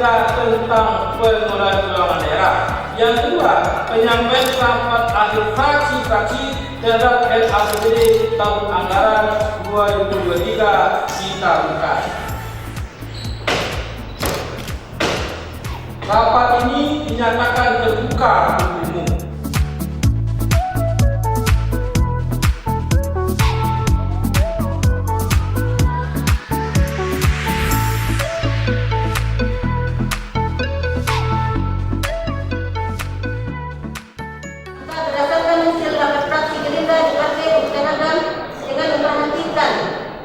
3 tentang pengelolaan keuangan daerah. Yang kedua, penyampaian rapat akhir fraksi-fraksi terhadap RAPBD tahun anggaran 2023 kita buka. Rapat ini dinyatakan terbuka untuk umum. Berdasarkan hasil rapat fraksi Gerindra DPRD Kabupaten Agam dengan memperhatikan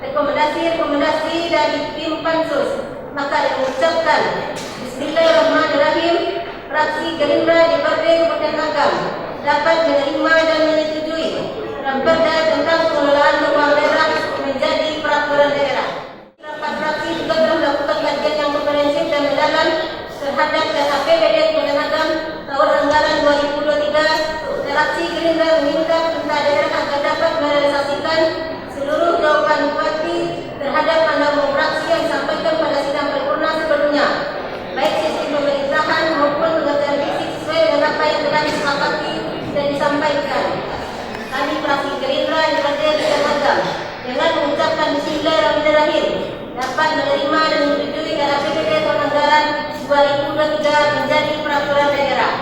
rekomendasi dari tim Pansus, maka mengucapkan Bismillahirrahmanirrahim, fraksi Gerindra DPRD Kabupaten Agam dapat menerima dan menyetujui Raperda tentang pengelolaan keuangan daerah menjadi peraturan daerah. Rapat fraksi juga telah melakukan kajian yang komprehensif dan mendalam terhadap RAPBD Kabupaten Agam tahun anggaran 2023. Fraksi Gerindra meminta pemerintah daerah agar dapat merealisasikan seluruh jawaban bupati terhadap pandangan fraksi yang disampaikan pada sidang paripurna sebelumnya, baik sistem pemerintahan maupun pengertian fisik sesuai dengan apa yang telah disepakati dan disampaikan. Kami fraksi Gerindra DPRD Kabupaten Agam dengan mengucapkan Bismillahirrahmanirrahim dapat menerima dan menyetujui RAPBD tahun anggaran 2023 menjadi peraturan daerah.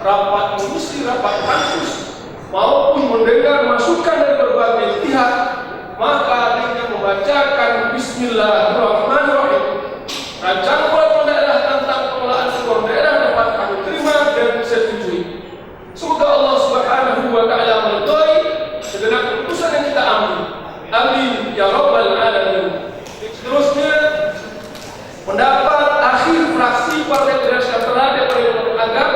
Rapat komisi, rapat pansus, maupun mendengar masukan dari berbagai pihak, maka dengan membacakan Bismillahirrahmanirrahim, rancangan peraturan daerah tentang pengelolaan keuangan daerah dapat kami terima dan setujui. Semoga Allah Subhanahu wa Ta'ala meridhai segenap keputusan yang kita ambil. Amin ya rabbal alamin. Seterusnya, pendapat akhir fraksi Partai Gerindra Sejahtera DPRD Kabupaten Agam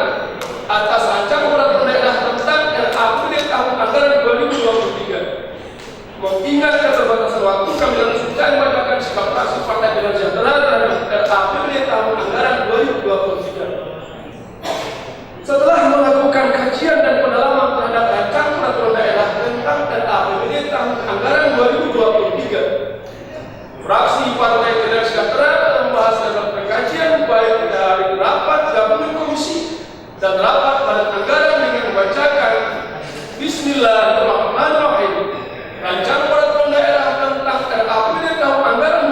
atas rancangan peraturan daerah tentang RAPBD tahun anggaran 2023. Mengingat keterbatasan waktu, kami langsung membacakan sikap fraksi Partai Gerindra Sejahtera terhadap RAPBD tahun anggaran 2023. Setelah melakukan kajian dan pendalaman terhadap rancangan peraturan daerah tentang RAPBD tahun anggaran 2023, fraksi Partai Gerindra Sejahtera membahas dalam pengkajian baik dari rapat gabungan komisi dan rapat badan anggaran dengan membacakan Bismillahirrahmanirrahim, rancangan peraturan daerah tentang RAPBD tahun anggaran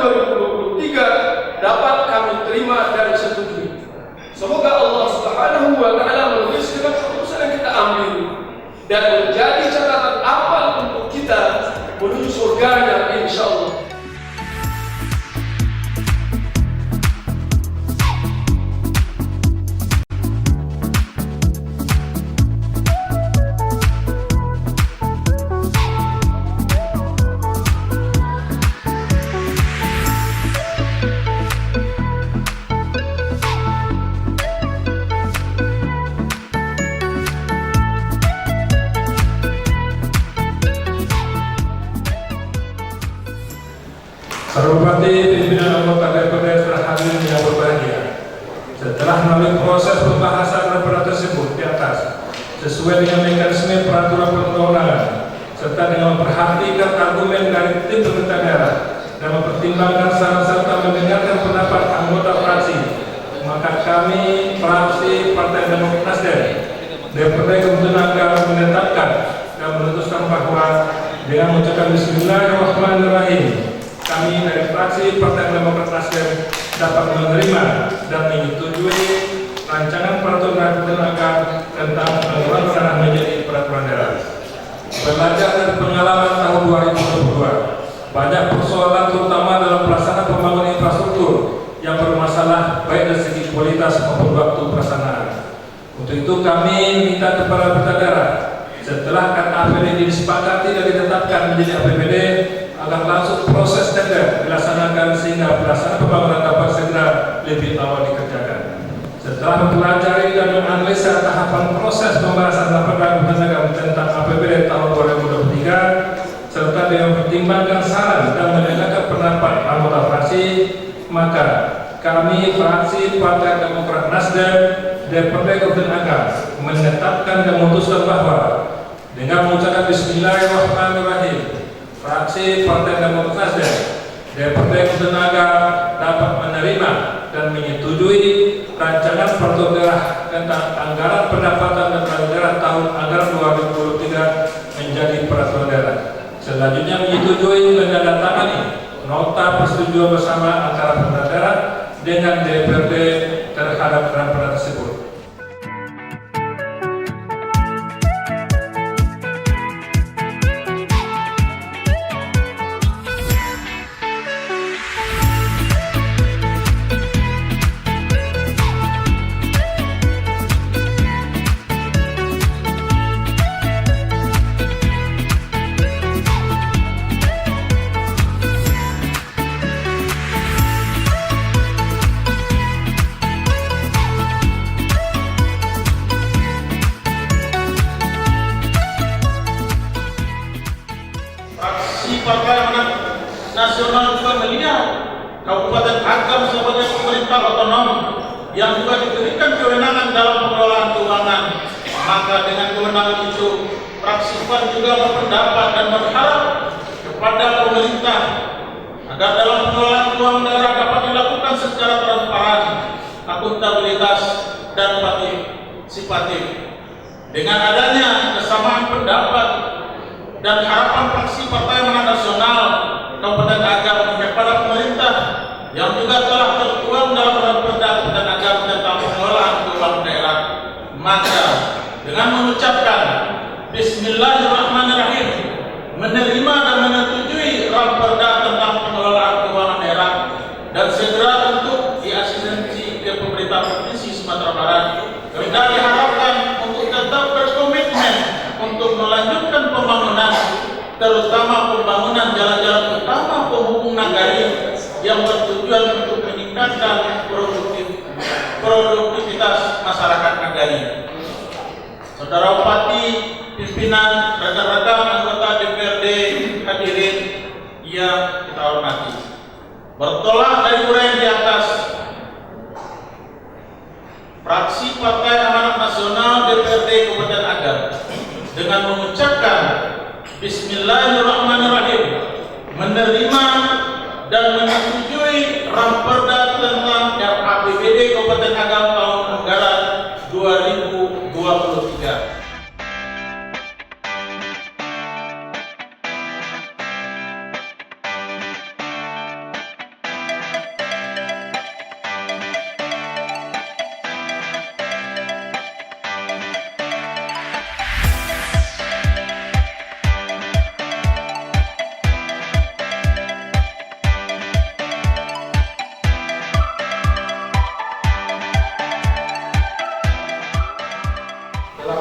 2023 dapat kami terima dan setujui. Semoga Allah Subhanahu wa Ta'ala menulis dengan keputusan yang kita ambil dan menjadi catatan amal untuk kita menuju surganya insyaallah. Hormati pimpinan anggota DPRD terhadir yang berbahagia. Setelah melalui proses pembahasan raperda tersebut di atas, sesuai dengan mekanisme peraturan perundang-undangan, serta dengan memperhatikan argumen dari tim pemerintah daerah dan mempertimbangkan saran serta mendengarkan pendapat anggota fraksi, maka kami fraksi Partai Demokrat Nasdem DPRD Kabupaten Agam menetapkan dan memutuskan bahwa dengan mengucapkan Bismillahirrahmanirrahim, kami dari fraksi Partai Demokrat Nasdem dapat menerima dan menyetujui rancangan peraturan Kabupaten Agam tentang pengelolaan tanah menjadi peraturan daerah. Belajar dari pengalaman tahun 2022, banyak persoalan terutama dalam pelaksanaan pembangunan infrastruktur yang bermasalah baik dari segi kualitas maupun waktu pelaksanaan. Untuk itu kami minta meminta kepada pemerintah daerah setelah APBD disepakati dan ditetapkan menjadi APBD agar langsung proses tender dilaksanakan sehingga pelaksanaan pembangunan dapat segera lebih awal dikerjakan. Setelah mempelajari dan menganalisa tahapan proses pembahasan laporan penyelenggaraan tentang APBD tahun 2023 serta dengan mempertimbangkan saran dan mendengarkan pendapat anggota fraksi, maka kami fraksi Partai Demokrat Nasdem DPRD Kabupaten Agam menetapkan dan memutuskan bahwa dengan mengucapkan Bismillahirrahmanirrahim, fraksi Partai Demokrat Nasdem DPRD Kabupaten Agam dapat menerima dan menyetujui rancangan peraturan daerah tentang anggaran pendapatan dan belanja daerah tahun anggaran 2023 menjadi peraturan daerah. Selanjutnya menyetujui menandatangani nota persetujuan bersama antara pemerintah daerah dengan DPRD terhadap peraturan tersebut. Partai Amanat Nasional juga melihat Kabupaten Agam sebagai pemerintah otonom yang juga diberikan kewenangan dalam pengelolaan keuangan. Maka dengan kewenangan itu, fraksi PAN juga berpendapat dan berharap kepada pemerintah agar dalam pengelolaan keuangan daerah dapat dilakukan secara transparan, akuntabilitas dan partisipatif. Dengan adanya kesamaan pendapat dan harapan fraksi Partai Amanat Nasional Kabupaten Agam kepada pemerintah yang juga telah tertuang dalam Perda Kabupaten Agam tentang pengelolaan keuangan daerah, maka dengan mengucapkan Bismillahirrahmanirrahim menerima dan menyetujui Perda tentang pengelolaan keuangan daerah dan segera untuk diasistensi ke pemerintah Provinsi Sumatera Barat, kita diharapkan untuk tetap berkomitmen untuk melanjutkan pembangunan, terutama pembangunan jalan-jalan utama penghubung nagari yang bertujuan untuk meningkatkan produktivitas masyarakat nagari. Saudara Bupati, pimpinan, rekan-rekan anggota DPRD hadirin yang kita hormati, bertolak dari uraian di atas, fraksi Partai Amanat Nasional DPRD Kabupaten Agam dengan mengucapkan Bismillahirrahmanirrahim menerima dan menyetujui Perda tentang APBD Kabupaten Agam tahun anggaran 2023.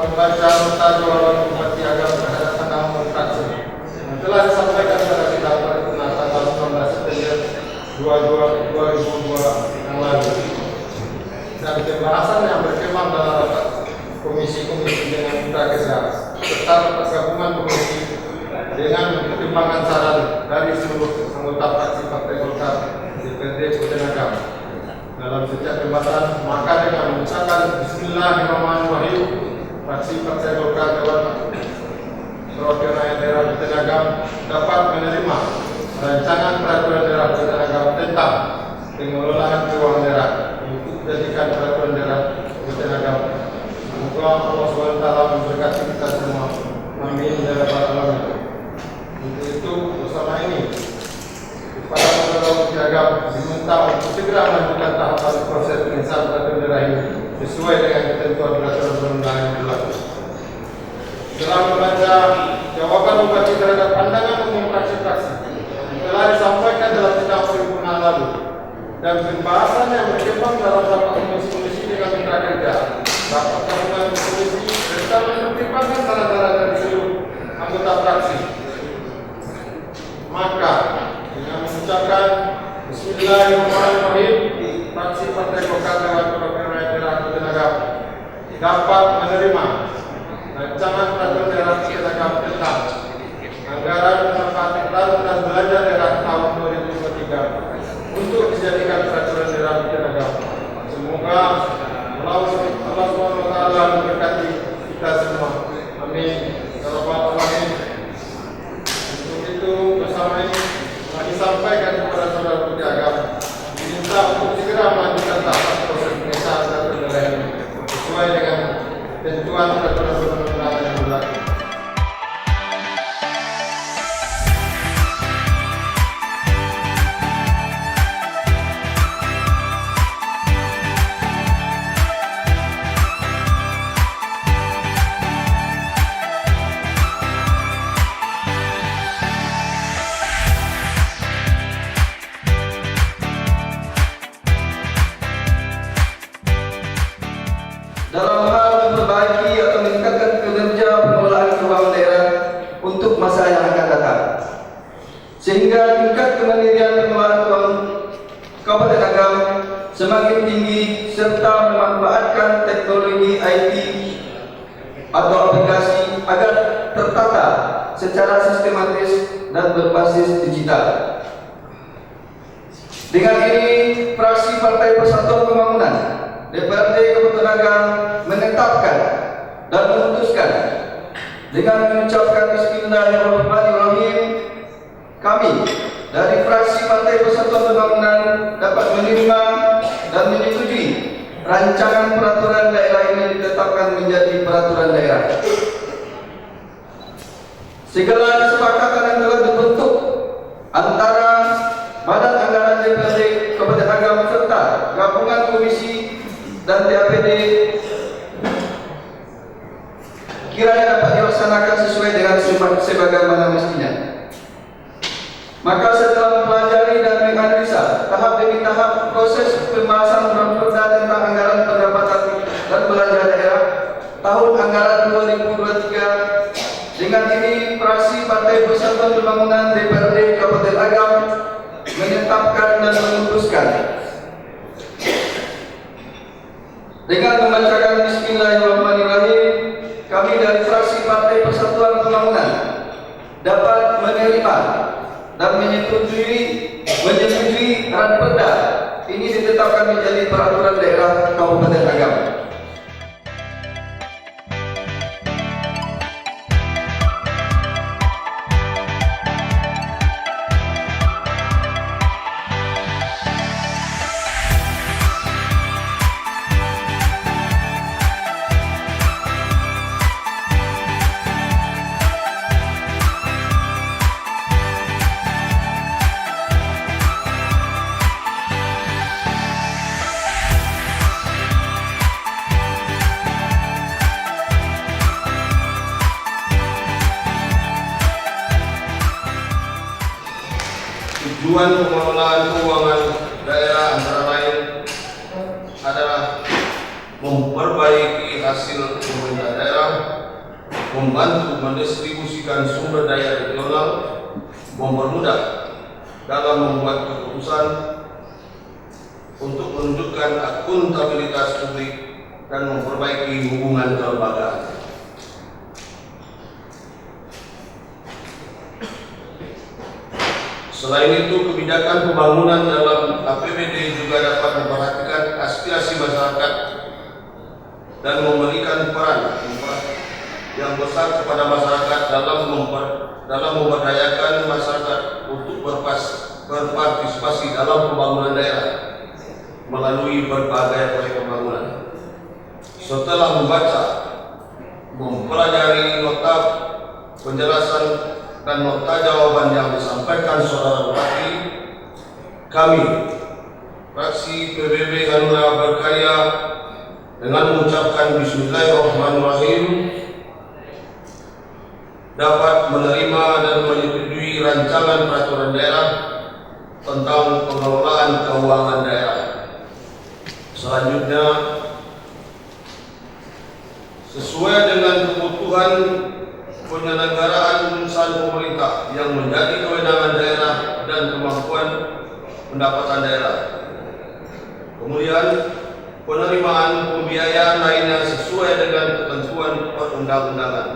Membaca nota jawaban Bupati Agam terhadap tanggapan fraksi yang telah disampaikan pada sidang paripurna tanggal 19 September 2022 yang lalu, dan pembahasan yang berkembang dalam rapat komisi-komisi dengan mitra kerja serta rapat gabungan komisi dengan pertimbangan saran dari seluruh anggota fraksi Partai Golkar DPRD Kabupaten Agam. Dalam setiap pembahasan, maka dengan mengucapkan Bismillahirrahmanirrahim, fraksi Partai Golkar Dewan Perwakilan Daerah Kabupaten Agam dapat menerima rancangan peraturan daerah Kabupaten Agam tentang pengelolaan keuangan daerah untuk dijadikan peraturan daerah Kabupaten Agam. Semoga Allah SWT memberkati kita semua. Amin ya rabbal alamin. Untuk itu bersama ini para pengelola Agam diminta untuk segera melanjutkan tahapan proses pengesahan peraturan daerah ini sesuai dengan ketentuan peraturan perundangan yang berlaku. Setelah membaca jawaban Bupati terhadap pandangan umum fraksi-fraksi yang telah disampaikan dalam sidang paripurna lalu dan pembahasan yang berkembang dalam rapat komisi-komisi dengan mitra kerja, rapat gabungan komisi serta Maka dengan mengucapkan Bismillahirrahmanirrahim, fraksi Partai Golkar Dewan Perwakilan Daerah Jatinegara dapat menerima rancangan peraturan daerah Jatinegara tentang anggaran pendapatan dan belanja daerah tahun 2023 untuk dijadikan peraturan daerah Jatinegara. Semoga Allah SWT memberkati kita semua. Amin. Ya Rabbal Alamin. Untuk itu bersama ini kami sampaikan kepada saudara Menteri Agama diminta untuk segera melanjutkan tahapan proses pengesahan dan penilaian sesuai dengan ketentuan peraturan perundang-undangan yang berlaku. Dalam hal memperbaiki atau meningkatkan kinerja pengelolaan keuangan daerah untuk masa yang akan datang, sehingga tingkat kemandirian pengelolaan keuangan Kabupaten Agam semakin tinggi serta memanfaatkan teknologi IT atau aplikasi agar tertata secara sistematis dan berbasis digital. Dengan ini, fraksi Partai Persatuan Pembangunan DPRD Kabupaten Agam menetapkan dan memutuskan dengan mengucapkan Bismillahirrahmanirrahim, kami dari fraksi Partai Persatuan Pembangunan dapat menerima dan menyetujui rancangan peraturan daerah ini ditetapkan menjadi peraturan daerah. Segala kesepakatan yang telah dibentuk antara Badan Anggaran DPRD Kabupaten Agam serta gabungan komisi dan TAPD kiranya dapat dilaksanakan sesuai dengan sebagaimana mestinya. Maka setelah mempelajari dan menganalisa tahap demi tahap proses pembahasan perda tentang anggaran pendapatan dan belanja daerah tahun anggaran 2023, dengan ini fraksi Partai Persatuan Pembangunan DPRD Kabupaten Agam menetapkan dan memutuskan dengan membacakan Bismillahirrahmanirrahim, kami dari fraksi Partai Persatuan Pembangunan dapat menerima dan menyetujui ranperda ini ditetapkan menjadi peraturan daerah Kabupaten Agam. Tujuan pengelolaan keuangan daerah antara lain adalah memperbaiki hasil pemerintah daerah, membantu mendistribusikan sumber daya regional, mempermudah dalam membuat keputusan, untuk menunjukkan akuntabilitas publik dan memperbaiki hubungan kelembagaan. Selain itu, kebijakan pembangunan dalam APBD juga dapat memperhatikan aspirasi masyarakat dan memberikan peran yang besar kepada masyarakat dalam memberdayakan masyarakat untuk berpartisipasi dalam pembangunan daerah melalui berbagai proyek pembangunan. Setelah membaca, mempelajari nota penjelasan dan nota jawaban yang disampaikan saudara bupati, kami fraksi PBB Hanura Berkarya dengan mengucapkan Bismillahirrahmanirrahim dapat menerima dan menyetujui rancangan peraturan daerah tentang pengelolaan keuangan daerah. Selanjutnya, sesuai dengan kebutuhan penyelenggaraan urusan pemerintah yang menjadi kewenangan daerah dan kemampuan pendapatan daerah. Kemudian, penerimaan pembiayaan lainnya sesuai dengan ketentuan perundang-undangan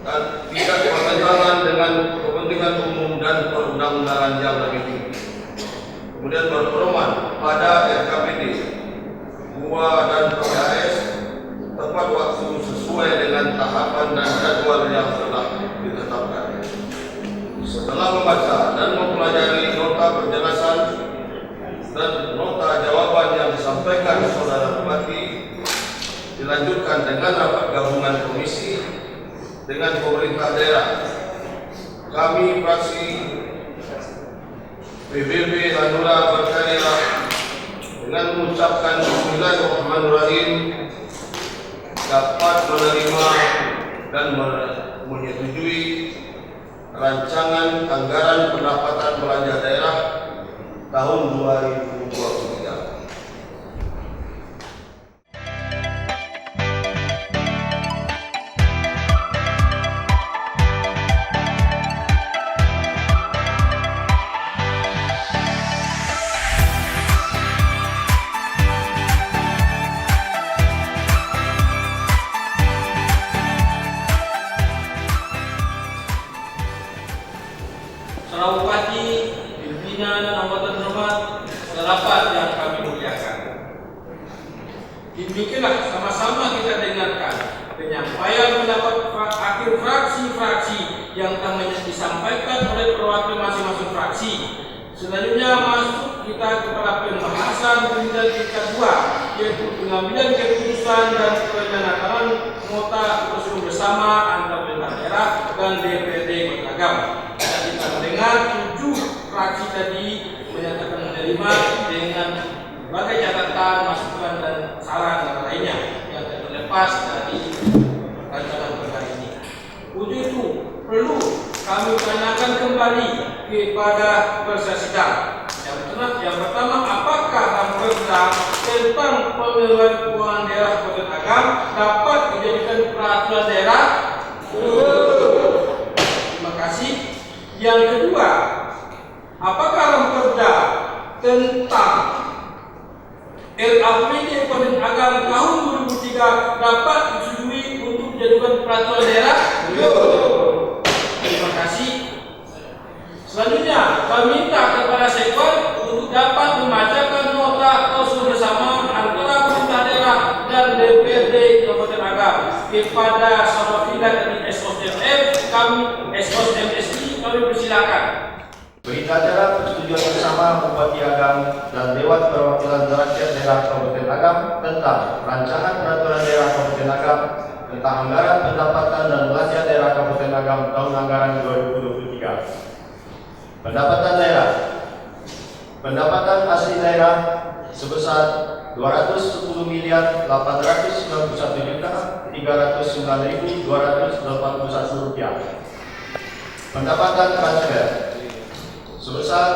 dan tidak bertentangan dengan kepentingan umum dan perundang-undangan yang lebih tinggi. Kemudian berpedoman pada RKPD, BUA dan PKS tepat waktu sesuai dengan tahapan dan jadwal yang telah ditetapkan. Setelah membaca dan mempelajari nota penjelasan dan nota jawaban yang disampaikan Saudara Bupati, dilanjutkan dengan rapat gabungan komisi dengan pemerintah daerah. Kami fraksi PBB Hanura berkarya dengan mengucapkan Bismillahirrahmanirrahim dapat menerima dan menyetujui rancangan anggaran pendapatan belanja daerah tahun 2023. Saudara Bupati, pimpinan dan anggota terhormat, rapat yang kami muliakan. Demikianlah sama-sama kita dengarkan penyampaian pendapat akhir fraksi-fraksi yang telah disampaikan oleh perwakilan masing-masing fraksi. Selanjutnya masuk kita kepada pembahasan berita kedua, yaitu pengambilan keputusan dan penandatanganan nota persetujuan bersama antara pemerintah daerah dan DPRD Kota Agam. Kita mendengar 7 fraksi tadi menyatakan menerima dengan berbagai catatan, masukan dan saran dan lainnya yang terlepas dari rancangan perkara ini. Untuk itu perlu kami tanyakan kembali kepada peserta sidang. Yang pertama, apakah Raperda tentang pengelolaan keuangan daerah Kota Agam dapat dijadikan peraturan daerah? Terima kasih. Yang kedua, apakah Raperda tentang RAPBD Kota Agam tahun 2003 dapat disetujui untuk dijadikan peraturan daerah? Terima kasih. Selanjutnya, kami minta kepada sektor untuk dapat membacakan nota persetujuan bersama antara pemerintah daerah dan DPRD Kabupaten Agam kepada saudara Fidan dari SOSMF, kami SOSMSI, kami persilakan. Berita acara persetujuan bersama Bupati Agam dan Dewan Perwakilan Rakyat Daerah Kabupaten Agam tentang rancangan peraturan daerah Kabupaten Agam tentang anggaran pendapatan dan belanja daerah Kabupaten Agam tahun anggaran 2023. Pendapatan daerah. Pendapatan asli daerah sebesar 210.891.309.281 rupiah. Pendapatan transfer sebesar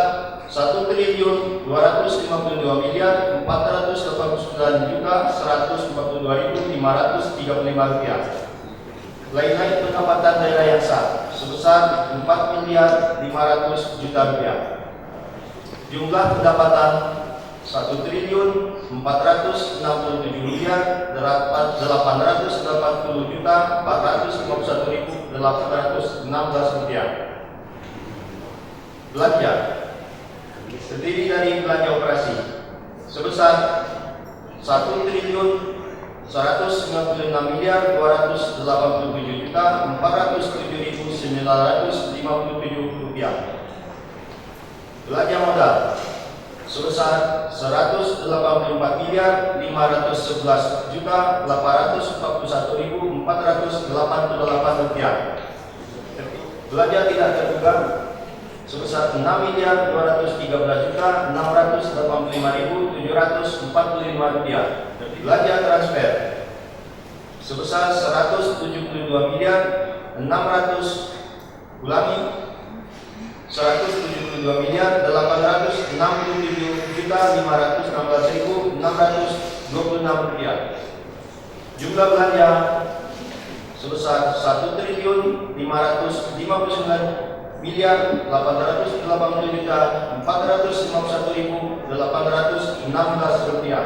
1.259.489.142.535 rupiah. Lain-lain pendapatan daerah yang sah sebesar 4.500.000.000 rupiah. Jumlah pendapatan 1.480.451.816 rupiah. Belanja terdiri dari belanja operasi sebesar 1.199.287.407.957 rupiah. Belanja modal sebesar 184.511.841.488 rupiah. Belanja tidak terduga sebesar 6.213.685.745 rupiah. Belanja transfer sebesar 172.867.516.626 rupiah. Jumlah belanja sebesar 1.559.491.999 rupiah.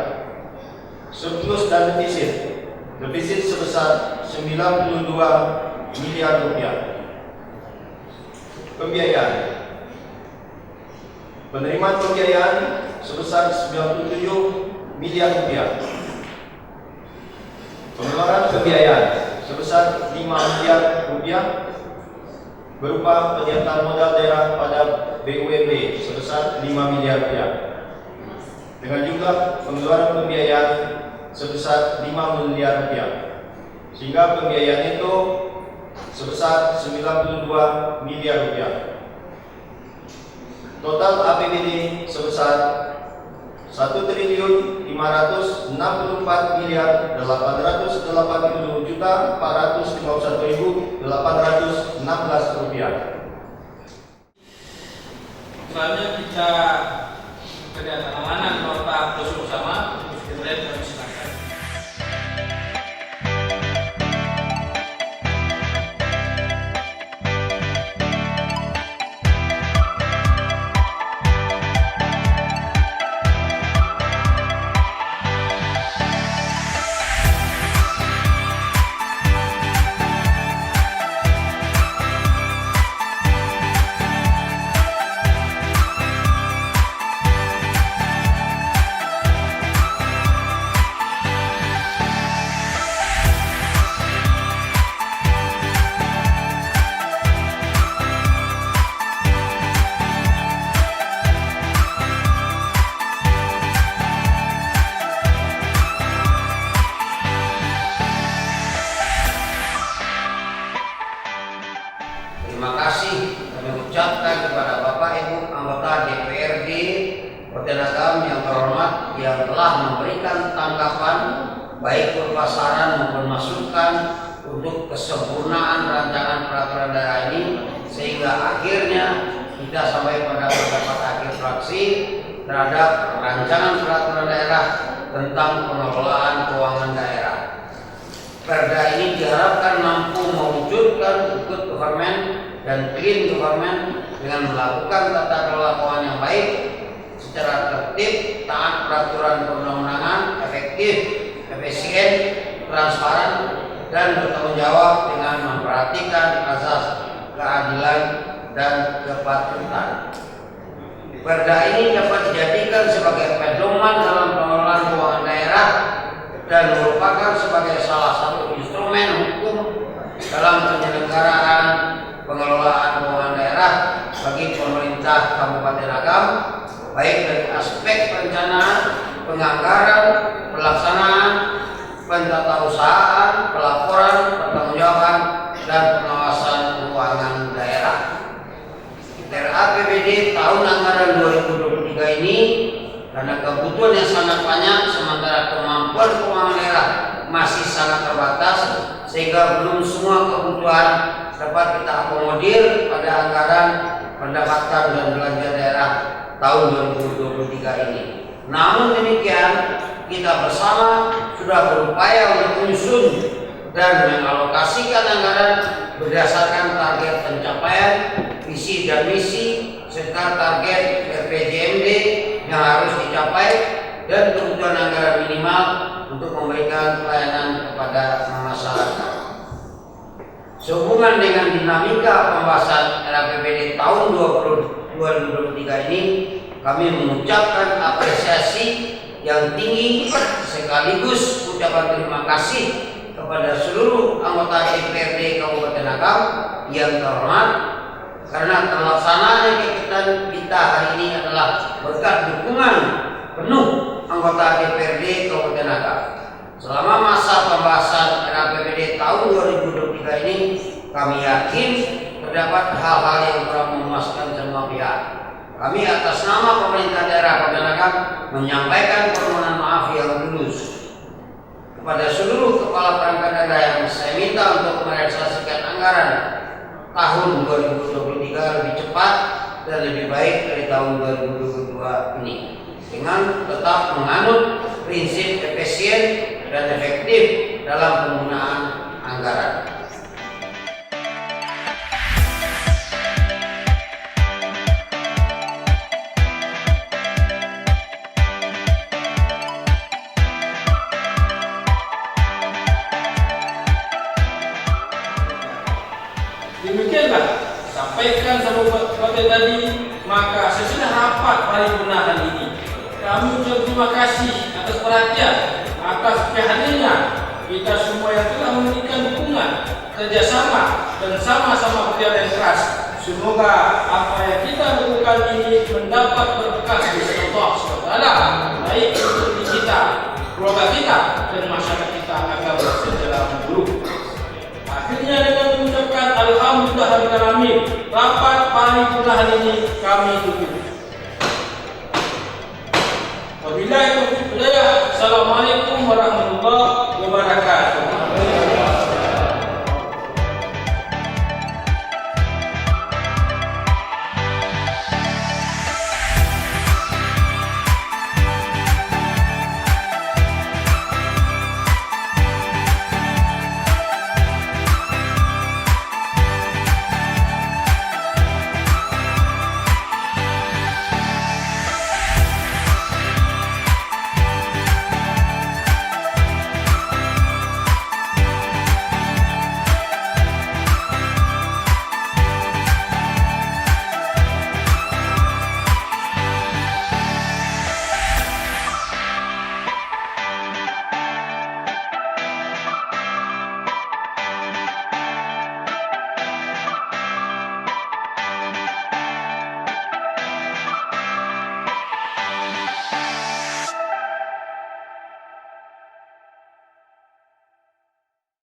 Surplus dan defisit. Defisit sebesar 92 miliar rupiah. Pembiayaan. Penerimaan pembiayaan sebesar 97 miliar rupiah. Pengeluaran pembiayaan sebesar 5 miliar rupiah berupa penyertaan modal daerah pada BUMD sebesar 5 miliar rupiah. Dengan jumlah pengeluaran pembiayaan sebesar 5 miliar rupiah. Sehingga pembiayaan itu sebesar 92 miliar rupiah. Total APBD sebesar 1.564.880.419 rupiah. Selanjutnya kita kedatangan nota khusus bersama Dirjen kami silakan. Terima kasih kami ucapkan kepada Bapak Ibu anggota DPRD Kota Nagam yang terhormat yang telah memberikan tanggapan baik berupa saran maupun masukan untuk kesempurnaan rancangan peraturan daerah ini sehingga akhirnya kita sampai pada pendapat akhir fraksi terhadap rancangan peraturan daerah tentang pengelolaan keuangan daerah. Perda ini diharapkan mampu mewujudkan good government dan clean government dengan melakukan tata kelola keuangan yang baik secara tertib, taat peraturan perundang-undangan, efektif, efisien, transparan, dan bertanggung jawab dengan memperhatikan azas keadilan dan kepatutan. Perda ini dapat dijadikan sebagai pedoman dalam pengelolaan keuangan daerah dan merupakan sebagai salah satu instrumen hukum dalam penyelenggaraan pengelolaan keuangan daerah bagi pemerintah Kabupaten Agam, baik dari aspek perencanaan, penganggaran, pelaksanaan, pentatausahaan, pelaporan, pertanggungjawaban, dan pengawasan keuangan daerah. RAPBD tahun anggaran 2023 ini karena kebutuhan yang sangat banyak sementara kemampuan keuangan daerah masih sangat terbatas sehingga belum semua kebutuhan dapat kita akomodir pada anggaran pendapatan dan belanja daerah tahun 2023 ini. Namun demikian kita bersama sudah berupaya untuk menyusun dan mengalokasikan anggaran berdasarkan target pencapaian visi dan misi serta target RPJMD yang harus dicapai dan kebutuhan anggaran minimal untuk memberikan pelayanan kepada masyarakat. Sehubungan dengan dinamika pembahasan RAPBD tahun 2023 ini, kami mengucapkan apresiasi yang tinggi sekaligus ucapan terima kasih kepada seluruh anggota DPRD Kabupaten Agam yang terhormat karena terlaksananya kegiatan kita hari ini adalah berkat dukungan penuh anggota DPRD Kabupaten Agam. Selama masa pembahasan RAPBD tahun 2023 ini, kami yakin terdapat hal-hal yang kurang memuaskan semua pihak. Kami atas nama pemerintah daerah Kabupaten Agam menyampaikan permohonan maaf yang tulus kepada seluruh kepala perangkat daerah yang saya minta untuk merealisasikan anggaran tahun 2023 lebih cepat dan lebih baik dari tahun 2022 ini dengan tetap menganut prinsip efisien dan efektif dalam penggunaan anggaran. sampaikan seperti tadi, maka sesudah rapat paripurna hari ini, kami ucap terima kasih atas perhatian, atas kehadirannya kita semua yang telah memberikan dukungan, kerjasama, dan sama-sama berikhtiar yang keras. Semoga apa yang kita lakukan ini mendapat berkah dari Allah SWT, baik untuk diri kita, keluarga kita, dan masyarakat kita agar bersejahtera buruk. Akhirnya dengan mengucapkan Alhamdulillah Alamin, rapat paripurna hari ini kami tutup. Wabillahi taufiq wal hidayah. Assalamualaikum warahmatullahi wabarakatuh.